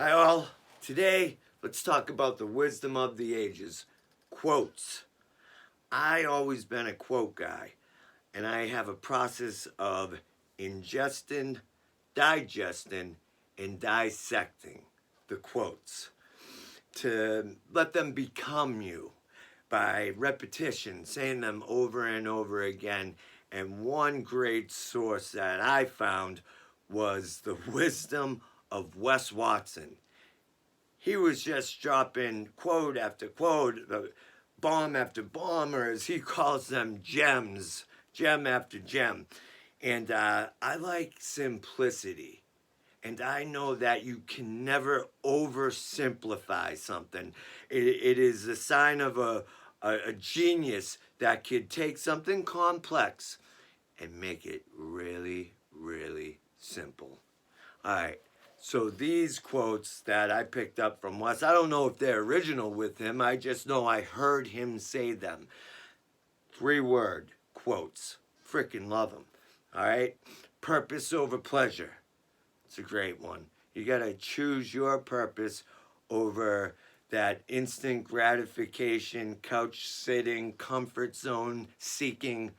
Hi all. Today, let's talk about the wisdom of the ages. Quotes. I always been a quote guy, and I have a process of ingesting, digesting, and dissecting the quotes to let them become you by repetition, saying them over and over again. And one great source that I found was the wisdom of Wes Watson. He was just dropping quote after quote, bomb after bomb, or as he calls them, gems, gem after gem. And I like simplicity. And I know that you can never oversimplify something. It is a sign of a genius that could take something complex and make it really, really simple. All right. So these quotes that I picked up from Wes, I don't know if they're original with him. I just know I heard him say them. 3-word quotes. Freaking love them. All right. Purpose over pleasure. It's a great one. You got to choose your purpose over that instant gratification, couch sitting, comfort zone seeking,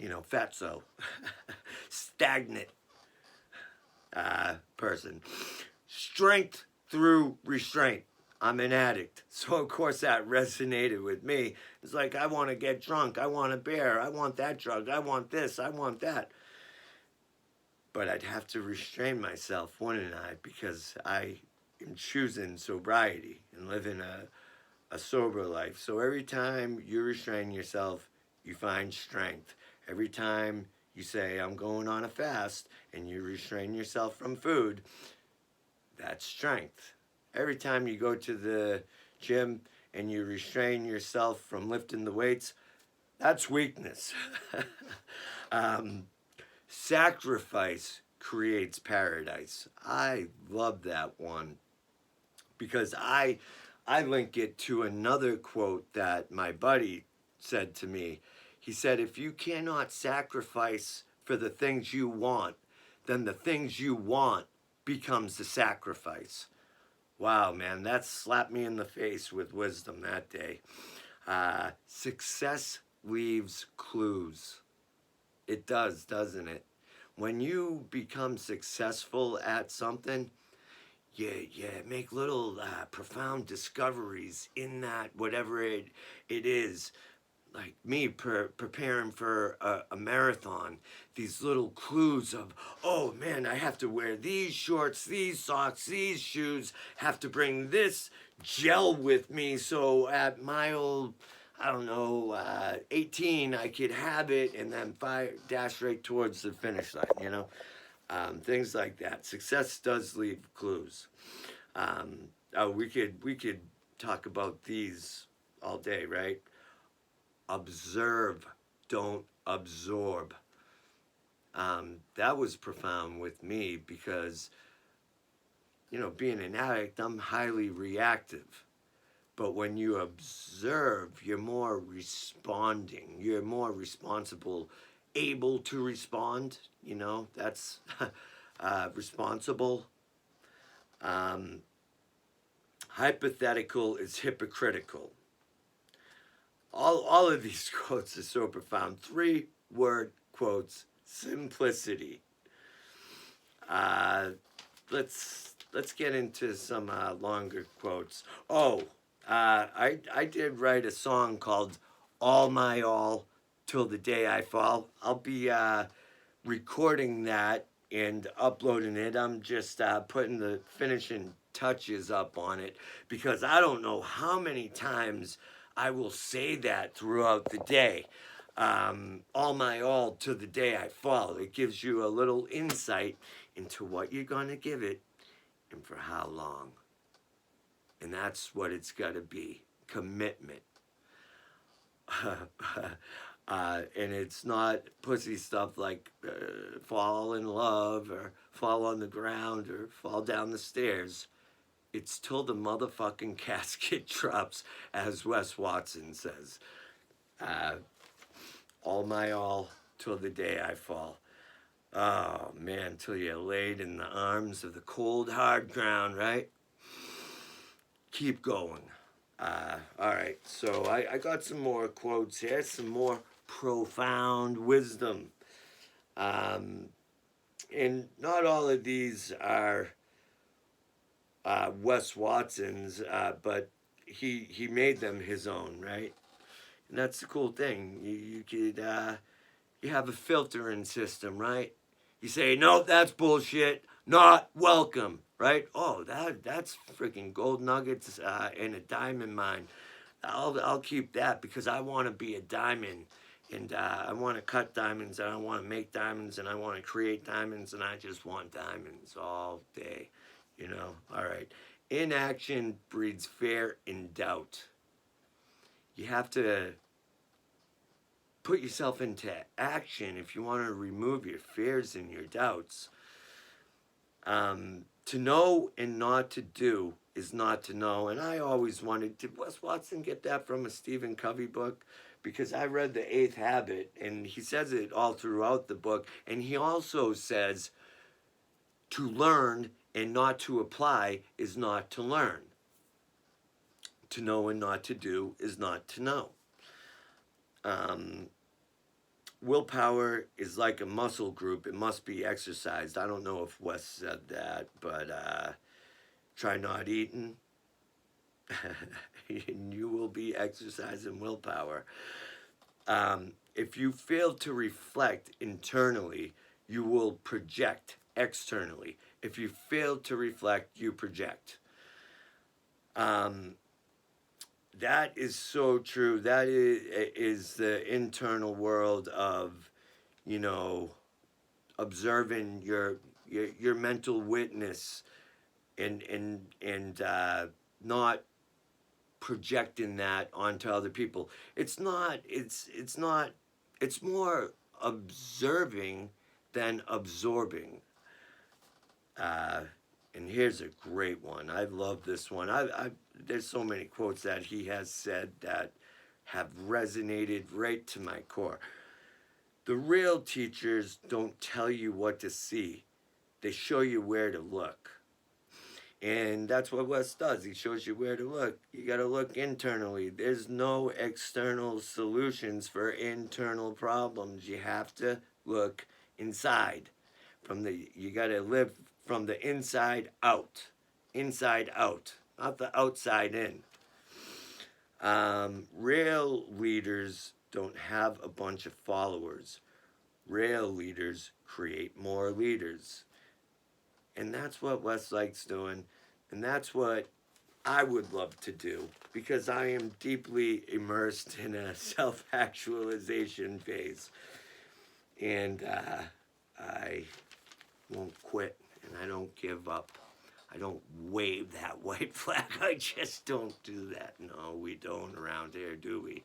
fatso, stagnant person. Strength through restraint. I'm an addict. So, of course, that resonated with me. It's like, I want to get drunk. I want a beer. I want that drug. I want this. I want that. But I'd have to restrain myself, wouldn't I? Because I am choosing sobriety and living a sober life. So every time you restrain yourself, you find strength. Every time you say, I'm going on a fast, and you restrain yourself from food, that's strength. Every time you go to the gym and you restrain yourself from lifting the weights, that's weakness. Sacrifice creates paradise. I love that one because I link it to another quote that my buddy said to me. He said, if you cannot sacrifice for the things you want, then the things you want becomes the sacrifice. Wow, man, that slapped me in the face with wisdom that day. Success leaves clues. It does, doesn't it? When you become successful at something, you make little profound discoveries in that, whatever it is. Like me preparing for a marathon, these little clues of, oh man, I have to wear these shorts, these socks, these shoes, have to bring this gel with me so at mile, I don't know, 18, I could have it and then dash right towards the finish line, things like that. Success does leave clues. We could talk about these all day, right? Observe, don't absorb. That was profound with me because, being an addict, I'm highly reactive. But when you observe, you're more responding. You're more responsible, able to respond. That's responsible. Hypothetical is hypocritical. All of these quotes are so profound. 3-word quotes. Simplicity. Let's get into some longer quotes. I did write a song called "All My All Till the Day I Fall." I'll be recording that and uploading it. I'm just putting the finishing touches up on it because I don't know how many times I will say that throughout the day. All my all to the day I fall. It gives you a little insight into what you're going to give it and for how long. And that's what it's got to be. Commitment. And it's not pussy stuff like fall in love or fall on the ground or fall down the stairs. It's till the motherfucking casket drops, as Wes Watson says. All my all till the day I fall. Oh man, till you're laid in the arms of the cold, hard ground, right? Keep going. All right, so I got some more quotes here, some more profound wisdom. Um, and not all of these are Wes Watson's, but he made them his own, right? And that's the cool thing. You could you have a filtering system, right? You say, no, that's bullshit. Not welcome, right? Oh, that's freaking gold nuggets in a diamond mine. I'll keep that because I want to be a diamond, and I want to cut diamonds, and I want to make diamonds, and I want to create diamonds, and I just want diamonds all day, you know. All right, inaction breeds fear and doubt. You have to put yourself into action if you want to remove your fears and your doubts. To know and not to do is not to know. And I always wondered, did Wes Watson get that from a Stephen Covey book? Because I read The Eighth Habit, and he says it all throughout the book. And he also says to learn and not to apply is not to learn. To know and not to do is not to know. Willpower is like a muscle group. It must be exercised. I don't know if Wes said that, but try not eating, and you will be exercising willpower. If you fail to reflect internally, you will project externally. If you fail to reflect, you project. That is so true. That is the internal world of, you know, observing your mental witness and not projecting that onto other people. It's not. It's more observing than absorbing. And here's a great one. I love this one. There's so many quotes that he has said that have resonated right to my core. The real teachers don't tell you what to see. They show you where to look. And that's what Wes does. He shows you where to look. You got to look internally. There's no external solutions for internal problems. You have to look inside. You got to live from the inside out. Inside out, not the outside in. Real leaders don't have a bunch of followers. Real leaders create more leaders. And that's what Westlake's doing. And that's what I would love to do because I am deeply immersed in a self-actualization phase. And I won't quit and I don't give up. I don't wave that white flag. I just don't do that. No, we don't around here, do we?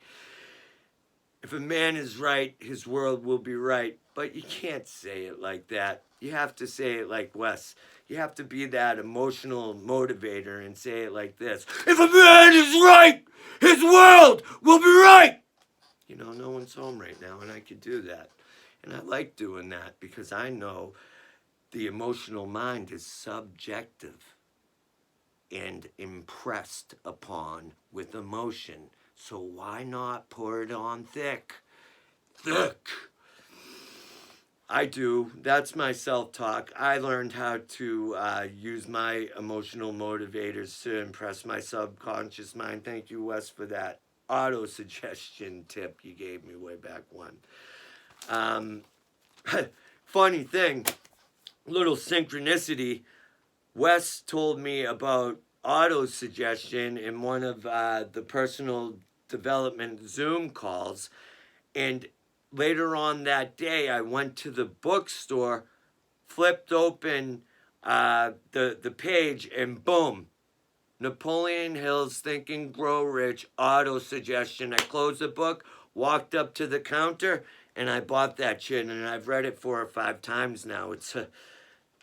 If a man is right, his world will be right. But you can't say it like that. You have to say it like Wes. You have to be that emotional motivator and say it like this. If a man is right, his world will be right. You know, no one's home right now, and I could do that. And I like doing that because I know the emotional mind is subjective and impressed upon with emotion. So why not pour it on thick? Thick. I do. That's my self-talk. I learned how to use my emotional motivators to impress my subconscious mind. Thank you, Wes, for that auto-suggestion tip you gave me way back when. Funny thing, little synchronicity. Wes told me about auto-suggestion in one of the personal development Zoom calls. And later on that day, I went to the bookstore, flipped open the page, and boom, Napoleon Hill's Think and Grow Rich auto-suggestion. I closed the book, walked up to the counter, and I bought that shit, and I've read it 4 or 5 times now.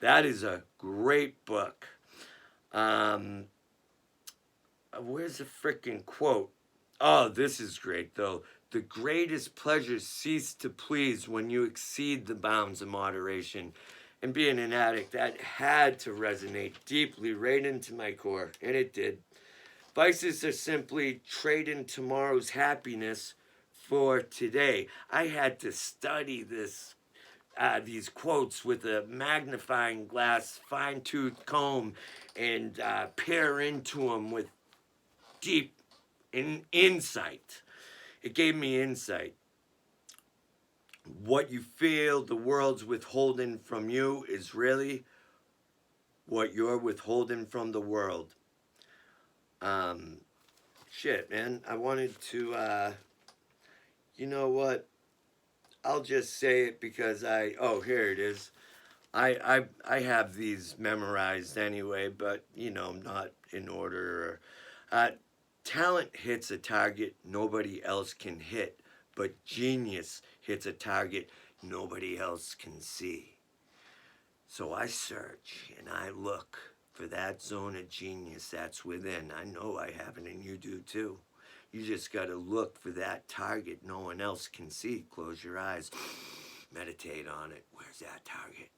That is a great book. Where's the freaking quote? Oh, this is great, though. The greatest pleasures cease to please when you exceed the bounds of moderation. And being an addict, that had to resonate deeply right into my core, and it did. Vices are simply trading tomorrow's happiness for today. I had to study these quotes with a magnifying glass, fine-tooth comb, and peer into them with deep insight. It gave me insight. What you feel the world's withholding from you is really what you're withholding from the world. Shit, man. I wanted to, you know what? I'll just say it because here it is. I have these memorized anyway, but, not in order. Talent hits a target nobody else can hit, but genius hits a target nobody else can see. So I search and I look for that zone of genius that's within. I know I have it, and you do too. You just got to look for that target no one else can see. Close your eyes. Meditate on it. Where's that target?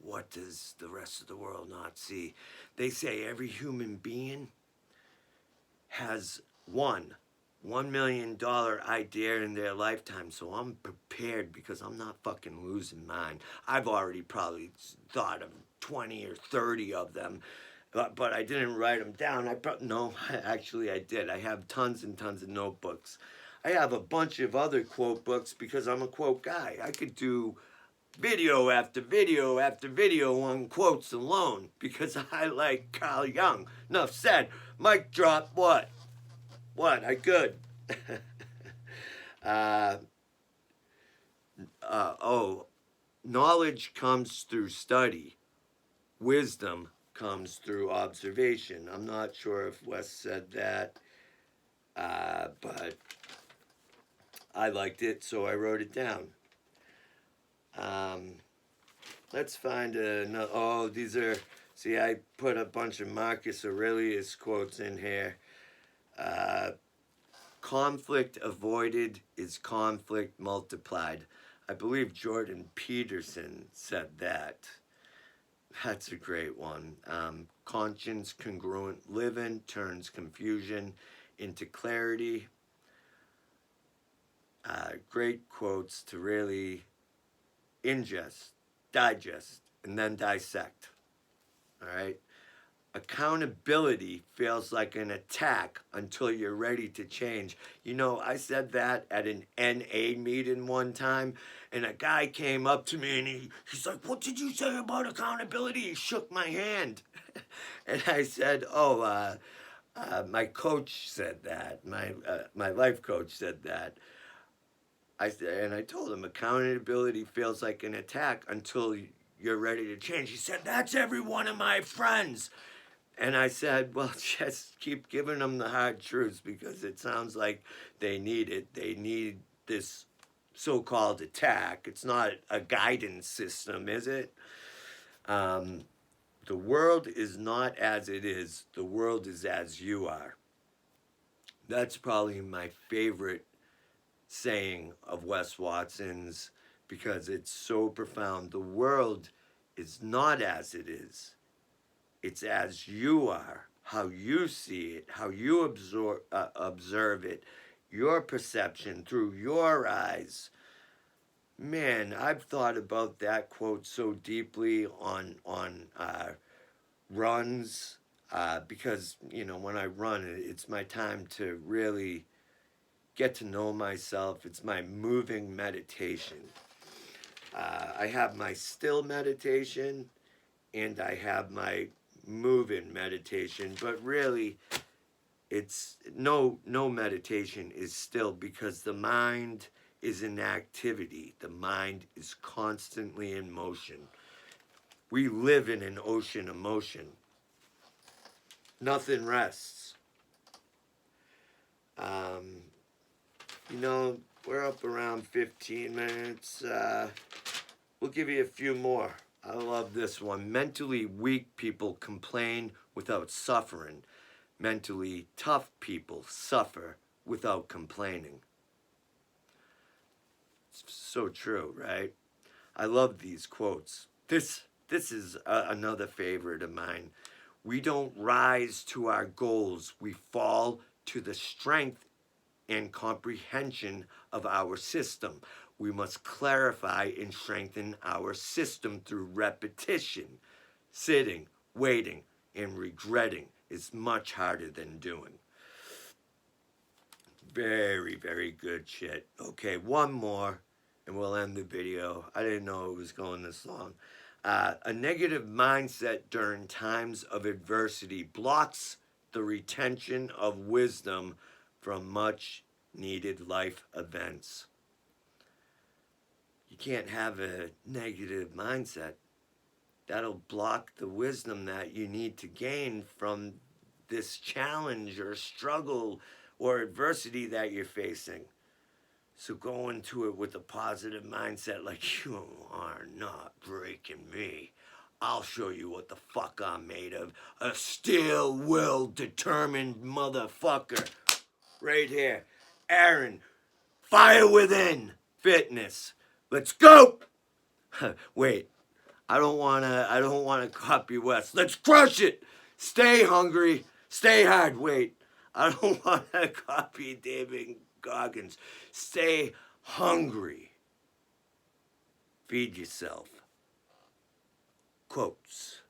What does the rest of the world not see? They say every human being has $1 million idea in their lifetime, so I'm prepared because I'm not fucking losing mine. I've already probably thought of 20 or 30 of them, but I didn't write them down. Actually I did. I have tons and tons of notebooks. I have a bunch of other quote books because I'm a quote guy. I could do video after video after video on quotes alone because I like Carl Jung. Enough said. Mic drop. What? I could. Knowledge comes through study. Wisdom comes through observation. I'm not sure if Wes said that, but I liked it, so I wrote it down. Let's find another. Oh, these are. See, I put a bunch of Marcus Aurelius quotes in here. Conflict avoided is conflict multiplied. I believe Jordan Peterson said that. That's a great one. Conscience congruent living turns confusion into clarity. Great quotes to really ingest, digest, and then dissect. All right? Accountability feels like an attack until you're ready to change. I said that at an NA meeting one time, and a guy came up to me and he's like, "What did you say about accountability?" He shook my hand. And I said, my coach said that. My life coach said that. I told him accountability feels like an attack until you're ready to change. He said, "That's every one of my friends." And I said, well, just keep giving them the hard truths because it sounds like they need it. They need this so-called attack. It's not a guidance system, is it? The world is not as it is. The world is as you are. That's probably my favorite saying of Wes Watson's because it's so profound. The world is not as it is. It's as you are, how you see it, how you observe it, your perception through your eyes. Man, I've thought about that quote so deeply on runs because, when I run, it's my time to really get to know myself. It's my moving meditation. I have my still meditation and I have my moving meditation, but really it's no meditation is still because the mind is in activity. The mind is constantly in motion. We live in an ocean of motion. Nothing rests. We're up around 15 minutes. We'll give you a few more. I love this one. Mentally weak people complain without suffering. Mentally tough people suffer without complaining. It's so true, right? I love these quotes. This is another favorite of mine. We don't rise to our goals. We fall to the strength and comprehension of our system. We must clarify and strengthen our system through repetition. Sitting, waiting, and regretting is much harder than doing. Very, very good shit. Okay, one more and we'll end the video. I didn't know it was going this long. A negative mindset during times of adversity blocks the retention of wisdom from much needed life events. You can't have a negative mindset. That'll block the wisdom that you need to gain from this challenge or struggle or adversity that you're facing. So go into it with a positive mindset like, you are not breaking me. I'll show you what the fuck I'm made of. A steel-willed, determined motherfucker. Right here. Aaron, fire within fitness. Let's go! Wait, I don't wanna copy Wes. Let's crush it! Stay hungry, stay hard. Wait, I don't wanna copy David Goggins. Stay hungry. Feed yourself. Quotes.